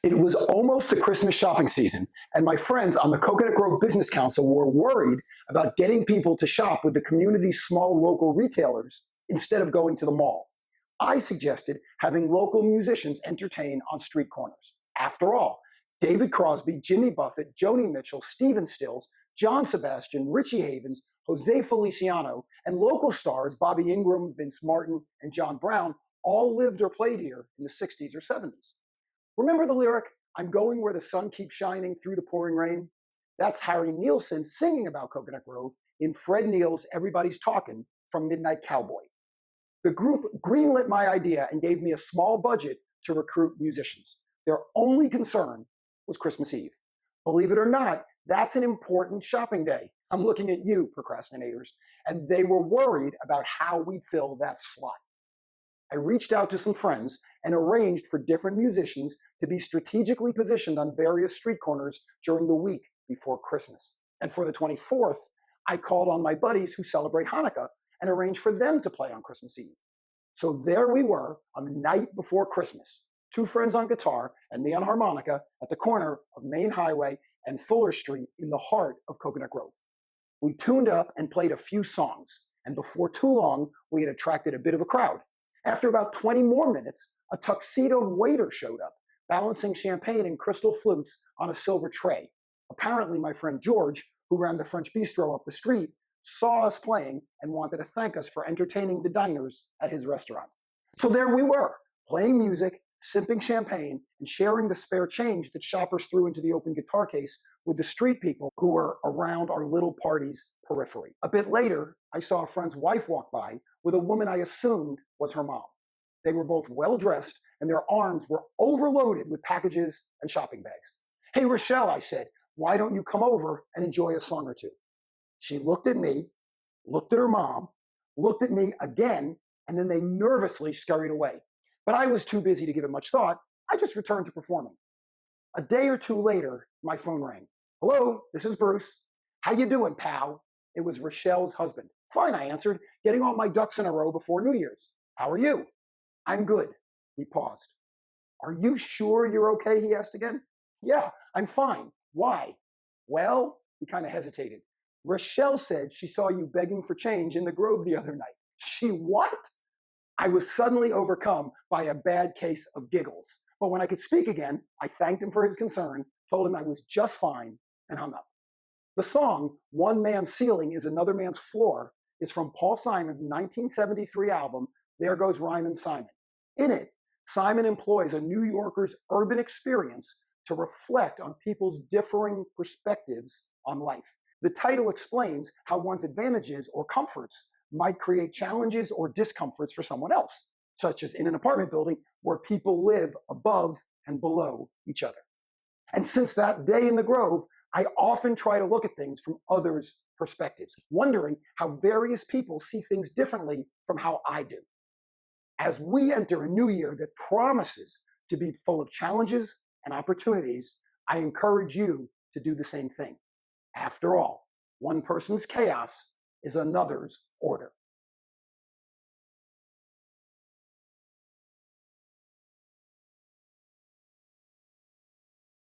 It was almost the Christmas shopping season, and my friends on the Coconut Grove Business Council were worried about getting people to shop with the community's small local retailers instead of going to the mall. I suggested having local musicians entertain on street corners. After all, David Crosby, Jimmy Buffett, Joni Mitchell, Stephen Stills, John Sebastian, Richie Havens, Jose Feliciano, and local stars Bobby Ingram, Vince Martin, and John Brown all lived or played here in the 60s or 70s. Remember the lyric, "I'm going where the sun keeps shining through the pouring rain"? That's Harry Nielsen singing about Coconut Grove in Fred Neil's Everybody's Talkin' from Midnight Cowboy. The group greenlit my idea and gave me a small budget to recruit musicians. Their only concern was Christmas Eve. Believe it or not, that's an important shopping day. I'm looking at you, procrastinators. And they were worried about how we'd fill that slot. I reached out to some friends and arranged for different musicians to be strategically positioned on various street corners during the week before Christmas. And for the 24th, I called on my buddies who celebrate Hanukkah and arranged for them to play on Christmas Eve. So there we were on the night before Christmas, two friends on guitar and me on harmonica at the corner of Main Highway and Fuller Street in the heart of Coconut Grove. We tuned up and played a few songs, and before too long, we had attracted a bit of a crowd. After about 20 more minutes, a tuxedoed waiter showed up, balancing champagne and crystal flutes on a silver tray. Apparently, my friend George, who ran the French Bistro up the street, saw us playing and wanted to thank us for entertaining the diners at his restaurant. So there we were, playing music, sipping champagne, and sharing the spare change that shoppers threw into the open guitar case with the street people who were around our little party's periphery. A bit later, I saw a friend's wife walk by with a woman I assumed was her mom. They were both well-dressed, and their arms were overloaded with packages and shopping bags. "Hey, Rochelle," I said, "why don't you come over and enjoy a song or two?" She looked at me, looked at her mom, looked at me again, and then they nervously scurried away. But I was too busy to give it much thought. I just returned to performing. A day or two later, my phone rang. "Hello, this is Bruce. How you doing, pal?" It was Rochelle's husband. "Fine," I answered, "getting all my ducks in a row before New Year's. How are you?" "I'm good." He paused. "Are you sure you're okay?" he asked again. "Yeah, I'm fine. Why?" "Well," he kind of hesitated. "Rochelle said she saw you begging for change in the Grove the other night." "She what?" I was suddenly overcome by a bad case of giggles. But when I could speak again, I thanked him for his concern, told him I was just fine, and hung up. The song, "One Man's Ceiling is Another Man's Floor," is from Paul Simon's 1973 album, There Goes Rhymin' Simon. In it, Simon employs a New Yorker's urban experience to reflect on people's differing perspectives on life. The title explains how one's advantages or comforts might create challenges or discomforts for someone else, such as in an apartment building where people live above and below each other. And since that day in the Grove, I often try to look at things from others' perspectives, wondering how various people see things differently from how I do. As we enter a new year that promises to be full of challenges and opportunities, I encourage you to do the same thing. After all, one person's chaos is another's order.